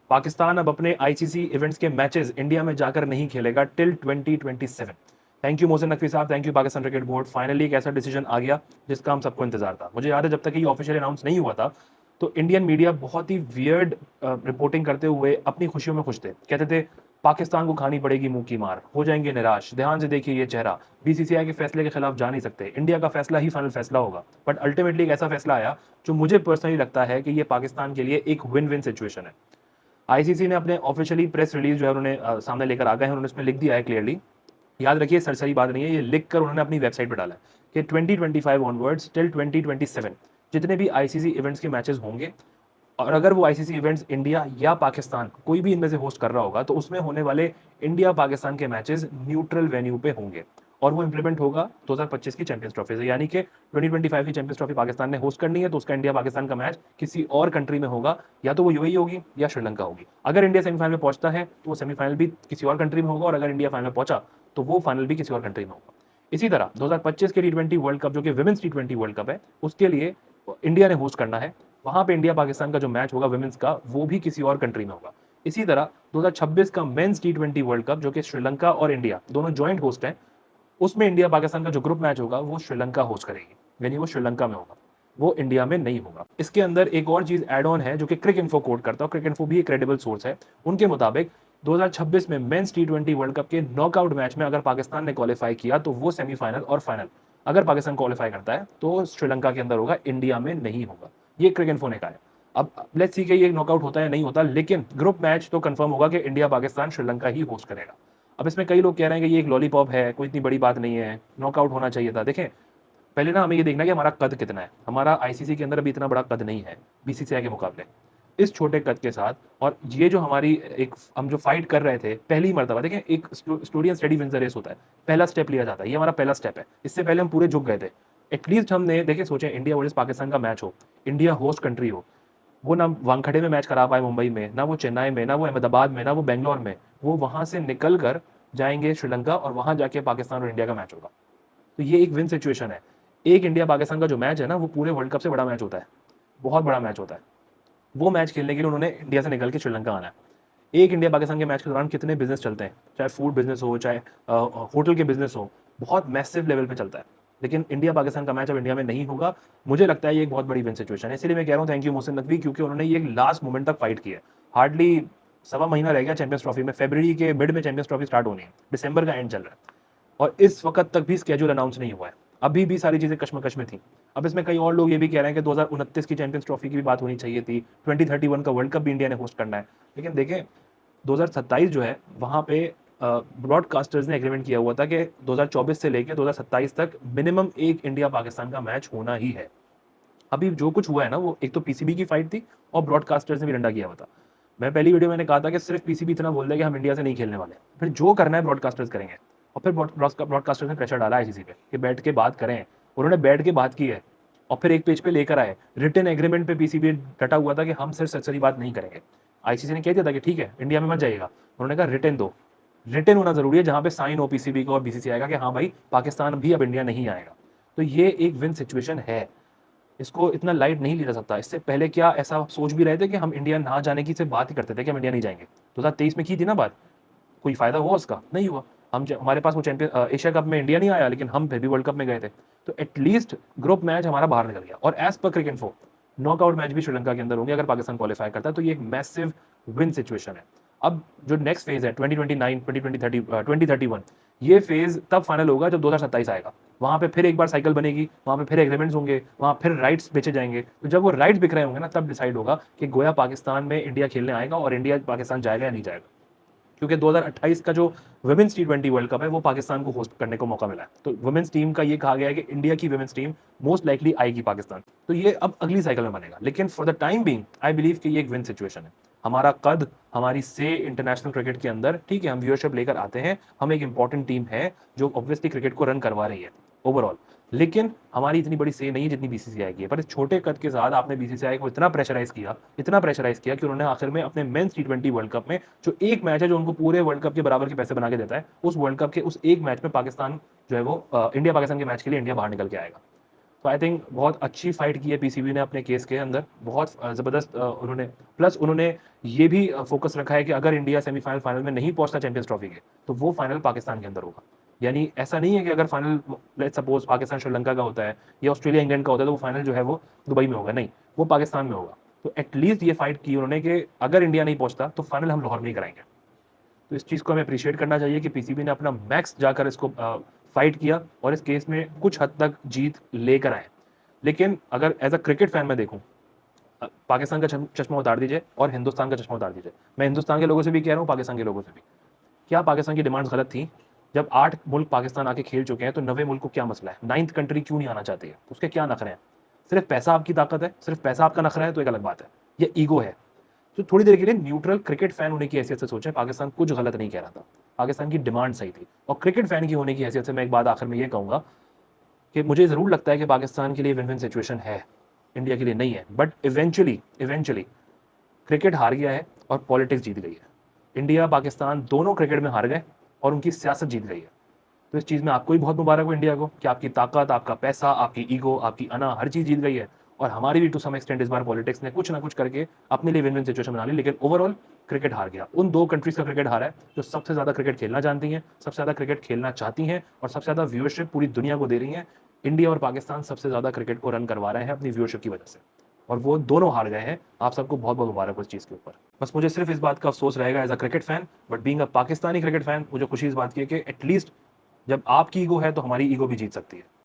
पाकिस्तान अब अपने ICC events के मैचेस इंडिया में जाकर नहीं खेलेगा till 2027। Thank you Mohsin Naqvi sahab, thank you Pakistan cricket board. Finally एक ऐसा डिसीजन आ गया जिसका हम सबको इंतजार था। मुझे याद है जब तक ये ऑफिशियल अनाउंस नहीं हुआ था तो इंडियन मीडिया बहुत ही वियर्ड रिपोर्टिंग करते हुए अपनी खुशियों में खुश थे। कहते थे पाकिस्तान को खानी पड़ेगी मुंह की मार, हो जाएंगे निराश, ध्यान से देखिए ये चेहरा, बीसीसीआई के फैसले के खिलाफ जा नहीं सकते, इंडिया का फैसला ही फाइनल फैसला होगा। बट अल्टीमेटली एक ऐसा फैसला आया जो मुझे पर्सनली लगता है कि ये पाकिस्तान के लिए एक विन विन सिचुएशन है। आईसीसी ने अपने ऑफिशियली प्रेस रिलीज जो है उन्होंने सामने लेकर आ गए हैं, उन्होंने इसमें लिख दिया है क्लियरली। याद रखिए सरसरी बात नहीं है, ये लिख कर उन्होंने अपनी वेबसाइट पर डाला है कि 2025 ऑनवर्ड्स टिल 2027 जितने भी आईसीसी इवेंट्स के मैचेस होंगे, और अगर वो आईसीसी इवेंट्स इंडिया या पाकिस्तान कोई भी इनमें से होस्ट कर रहा होगा तो उसमें होने वाले इंडिया पाकिस्तान के मैचेस न्यूट्रल वेन्यू पे होंगे। और वो इंप्लीमेंट होगा 2025 की चैंपियंस ट्रॉफी से, यानी कि 2025 की चैंपियंस ट्रॉफी पाकिस्तान ने होस्ट करनी है तो उसका इंडिया पाकिस्तान का मैच किसी और कंट्री में होगा, या तो वो यूएई होगी या श्रीलंका होगी। अगर इंडिया सेमीफाइनल में पहुंचता है तो वो सेमीफाइनल भी किसी और कंट्री में होगा, और अगर इंडिया फाइनल में पहुंचा तो वो फाइनल भी किसी और कंट्री में होगा। इसी तरह 2025 के टी20 वर्ल्ड कप जो कि विमेंस टी20 वर्ल्ड कप है, उसके लिए इंडिया ने होस्ट करना है। वहां पे इंडिया पाकिस्तान का जो मैच होगा विमेंस का, वो भी किसी और कंट्री में होगा। इसी तरह 2026 का मेंस टी20 वर्ल्ड कप जो कि श्रीलंका और इंडिया दोनों ज्वाइंट होस्ट हैं, उसमें इंडिया पाकिस्तान का जो ग्रुप मैच होगा वो श्रीलंका होस्ट करेगी, यानी वो श्रीलंका में होगा, वो इंडिया में नहीं होगा। इसके अंदर एक और चीज एड ऑन है जो कि क्रिक इन्फो कोड करता है, क्रिक इन्फो भी एक क्रेडिबल सोर्स है। उनके मुताबिक 2026 में मेंस टी20 वर्ल्ड कप के नॉकआउट मैच में अगर पाकिस्तान ने क्वालिफाई किया तो वो सेमीफाइनल और फाइनल अगर पाकिस्तान क्वालिफाई करता है तो श्रीलंका के अंदर होगा, इंडिया में नहीं होगा। ये क्रिक इन्फो ने कहा है। अब लेट्स सी कि ये नॉकआउट होता है नहीं होता, लेकिन ग्रुप मैच तो कंफर्म होगा कि इंडिया पाकिस्तान श्रीलंका ही होस्ट करेगा। अब इसमें कई लोग कह रहे हैं कि ये एक लॉलीपॉप है, कोई इतनी बड़ी बात नहीं है, नॉकआउट होना चाहिए था। देखें, पहले ना हमें ये देखना है कि हमारा कद कितना है। हमारा आईसीसी के अंदर अभी इतना बड़ा कद नहीं है बीसीसीआई के मुकाबले। इस छोटे कद के साथ और ये जो हमारी एक हम जो फाइट कर रहे थे पहली मर्तबा, देखें एक student study wins the race होता है, पहला स्टेप लिया जाता है, ये हमारा पहला स्टेप है। इससे पहले हम पूरे झुक गए थे। एटलीस्ट हमने देखे सोचे इंडिया वर्सेस पाकिस्तान का मैच हो, इंडिया होस्ट कंट्री हो, वो ना वानखेड़े में मैच करा पाए मुंबई में, ना वो चेन्नई में, ना वो अहमदाबाद में, ना वो बेंगलोर में, वो वहां से निकल कर जाएंगे श्रीलंका और वहां जाके पाकिस्तान और इंडिया का मैच होगा। तो ये एक विन सिचुएशन है। एक इंडिया पाकिस्तान का जो मैच है ना, वो पूरे वर्ल्ड कप से बड़ा मैच होता है, बहुत बड़ा मैच होता है। वो मैच खेलने के लिए उन्होंने इंडिया से निकल के श्रीलंका आना है। एक इंडिया पाकिस्तान के मैच के दौरान कितने बिजनेस चलते हैं, चाहे फूड बिजनेस हो, चाहे होटल के बिजनेस हो, बहुत मैसिव लेवल पे चलता है। लेकिन इंडिया पाकिस्तान का मैच अब इंडिया में नहीं होगा। मुझे लगता है ये एक बहुत बड़ी विन सिचुएशन है, इसलिए मैं कह रहा हूँ थैंक यू मोहसिन नकवी, क्योंकि उन्होंने ये लास्ट मोमेंट तक फाइट किया है। हार्डली सवा महीना रह गया चैंपियंस ट्रॉफी में, फरवरी के मिड में चैंपियंस ट्रॉफी स्टार्ट होनी है, दिसंबर का एंड चल रहा है और इस वक्त तक भी स्केड्यूल अनाउंस नहीं हुआ है। अभी भी सारी चीजें कश्मकश में थी। अब इसमें कई और लोग ये भी कह रहे हैं कि 2029 की चैंपियंस ट्रॉफी की भी बात होनी चाहिए थी, 2031 का वर्ल्ड कप भी इंडिया ने होस्ट करना है। लेकिन देखें 2027 जो है वहां पे ब्रॉडकास्टर्स ने एग्रीमेंट किया हुआ था कि 2024 से लेकर 2027 तक मिनिमम एक इंडिया पाकिस्तान का मैच होना ही है। अभी जो कुछ हुआ है ना, वो एक तो पीसीबी की फाइट थी और ब्रॉडकास्टर्स ने भी डंडा किया हुआ था। मैं पहली वीडियो मैंने कहा था कि सिर्फ पीसीबी इतना बोल दे कि हम इंडिया से नहीं खेलने वाले, फिर जो करना है ब्रॉडकास्टर्स करेंगे। और फिर ब्रॉडकास्टर्स ने प्रेशर डाला आईसीसी पे कि बैठ के बात करें, उन्होंने बैठ के बात की है और फिर एक पेज पे लेकर आए। रिटन एग्रीमेंट पे पीसीबी डटा हुआ था कि हम सिर्फ सच्ची बात नहीं करेंगे। आईसीसी ने कह दिया था कि ठीक है इंडिया में मत जाइएगा, उन्होंने कहा रिटन दो, रिटन होना जरूरी है जहां पे साइन हो पीसीबी को और बीसीसीआई का कि हाँ भाई पाकिस्तान भी अब इंडिया नहीं आएगा। तो ये एक विन सिचुएशन है, इसको इतना लाइट नहीं लिया जा सकता। इससे पहले क्या ऐसा सोच भी रहे थे कि हम इंडिया ना जाने की सिर्फ बात ही करते थे कि हम इंडिया नहीं जाएंगे, 2023 में की थी ना बात, कोई फायदा हुआ उसका? नहीं हुआ। हमारे पास वो चैंपियन एशिया कप में इंडिया नहीं आया, लेकिन हम फिर भी वर्ल्ड कप में गए थे। तो एटलीस्ट ग्रुप मैच हमारा बाहर निकल गया। और एज पर क्रिक इन्फो नॉकआउट मैच भी श्रीलंका के अंदर होंगे अगर पाकिस्तान क्वालिफाई करता है, तो ये एक मैसिव विन सिचुएशन है। अब जो नेक्स्ट फेज है 2029 2030 2031, ये फेज तब फाइनल होगा जब 2027 आएगा। वहां पे फिर एक बार साइकिल बनेगी, वहां पे फिर एग्रीमेंट्स होंगे, वहां फिर राइट्स बेचे जाएंगे। तो जब वो राइट्स बिक रहे होंगे ना, तब डिसाइड होगा कि गोया पाकिस्तान में इंडिया खेलने आएगा और इंडिया पाकिस्तान जाएगा या नहीं जाएगा। क्योंकि 2028 का जो वुमेन्स टी20 वर्ल्ड कप है वो पाकिस्तान को होस्ट करने को मौका मिला है। तो वुमेन्स टीम का ये कहा गया है कि इंडिया की वुमेन्स टीम मोस्ट लाइकली आएगी पाकिस्तान। तो ये अब अगली साइकिल में बनेगा, लेकिन for the time being I believe कि ये एक विन सिचुएशन है। हमारा कद, हमारी से इंटरनेशनल क्रिकेट के अंदर, ठीक है हम व्यूअरशिप लेकर आते हैं, हम एक इंपॉर्टेंट टीम है जो ऑब्वियसली क्रिकेट को रन करवा रही है ओवरऑल, लेकिन हमारी इतनी बड़ी से नहीं है जितनी बीसीसीआई की है। पर इस छोटे कद के साथ आपने बीसीसीआई को इतना प्रेशराइज किया कि उन्होंने आखिर में अपने मेंस टी20 वर्ल्ड कप में जो एक मैच है जो उनको पूरे वर्ल्ड कप के बराबर के पैसे बना के देता है, उस वर्ल्ड कप के उस एक मैच में पाकिस्तान जो है वो इंडिया पाकिस्तान के मैच के लिए इंडिया बाहर निकल के आएगा। तो आई थिंक बहुत अच्छी फाइट की है पीसीबी ने अपने केस के अंदर, बहुत ज़बरदस्त उन्होंने, प्लस उन्होंने ये भी फोकस रखा है कि अगर इंडिया सेमीफाइनल फाइनल में नहीं पहुंचता चैंपियंस ट्रॉफी के, तो वो फाइनल पाकिस्तान के अंदर होगा। यानी ऐसा नहीं है कि अगर final let's suppose Pakistan Sri Lanka का होता है या ऑस्ट्रेलिया इंग्लैंड का होता है, तो वो फाइनल जो है वो दुबई में होगा, नहीं, वो पाकिस्तान में होगा। तो एटलीस्ट ये फाइट की उन्होंने कि अगर इंडिया नहीं पहुंचता तो फाइनल हम लाहौर में ही कराएंगे। तो इस चीज़ को हमें अप्रिशिएट करना चाहिए कि पीसीबी ने अपना मैक्स जाकर इसको फाइट किया और इस केस में कुछ हद तक जीत लेकर आए। लेकिन अगर एज अ क्रिकेट फैन मैं देखूं, पाकिस्तान का चश्मा उतार दीजिए और हिंदुस्तान का चश्मा उतार दीजिए। मैं हिंदुस्तान के लोगों से भी कह रहा हूँ, पाकिस्तान के लोगों से भी, क्या पाकिस्तान की डिमांड्स गलत थी? जब 8 मुल्क पाकिस्तान आके खेल चुके हैं, तो 9वें मुल्क को क्या मसला है? 9th कंट्री क्यों नहीं आना चाहती है? उसके क्या नखरे हैं? सिर्फ पैसा आपकी ताकत है, सिर्फ पैसा आपका नखरा है तो एक अलग बात है, ये ईगो है। तो थोड़ी देर के लिए न्यूट्रल क्रिकेट फैन होने की हैसियत से सोचें, पाकिस्तान कुछ गलत नहीं कह रहा था, पाकिस्तान की डिमांड सही थी। और क्रिकेट फैन की होने की हैसियत से मैं एक बात आखिर में ये कहूंगा कि मुझे ज़रूर लगता है कि पाकिस्तान के लिए विन विन सिचुएशन है, इंडिया के लिए नहीं है, बट इवेंचुअली इवेंचुअली क्रिकेट हार गया है और पॉलिटिक्स जीत गई है। इंडिया पाकिस्तान दोनों क्रिकेट में हार गए और उनकी सियासत जीत गई है। तो इस चीज़ में आपको भी बहुत मुबारक हो इंडिया को कि आपकी ताकत, आपका पैसा, आपकी ईगो, आपकी अना, हर चीज़ जीत गई है। और हमारी भी टू सम एक्सटेंट इस बार पॉलिटिक्स ने कुछ ना कुछ करके अपने लिए विन विन सिचुएशन बना ली, लेकिन ओवरऑल क्रिकेट हार गया। उन 2 कंट्रीज़ का क्रिकेट हारा है जो सबसे ज़्यादा क्रिकेट खेलना जानती हैं, सबसे ज़्यादा क्रिकेट खेलना चाहती हैं और सबसे ज़्यादा व्यूअरशिप पूरी दुनिया को दे रही हैं। इंडिया और पाकिस्तान सबसे ज़्यादा क्रिकेट को रन करवा रहे हैं अपनी व्यूअरशिप की वजह से, और वो दोनों हार गए हैं। आप सबको बहुत-बहुत मुबारक हो इस चीज़ के ऊपर। बस मुझे सिर्फ इस बात का अफ़सोस रहेगा as a cricket fan, but being a Pakistani cricket fan, मुझे खुशी इस बात की है कि एटलीस्ट जब आपकी ईगो है तो हमारी ईगो भी जीत सकती है।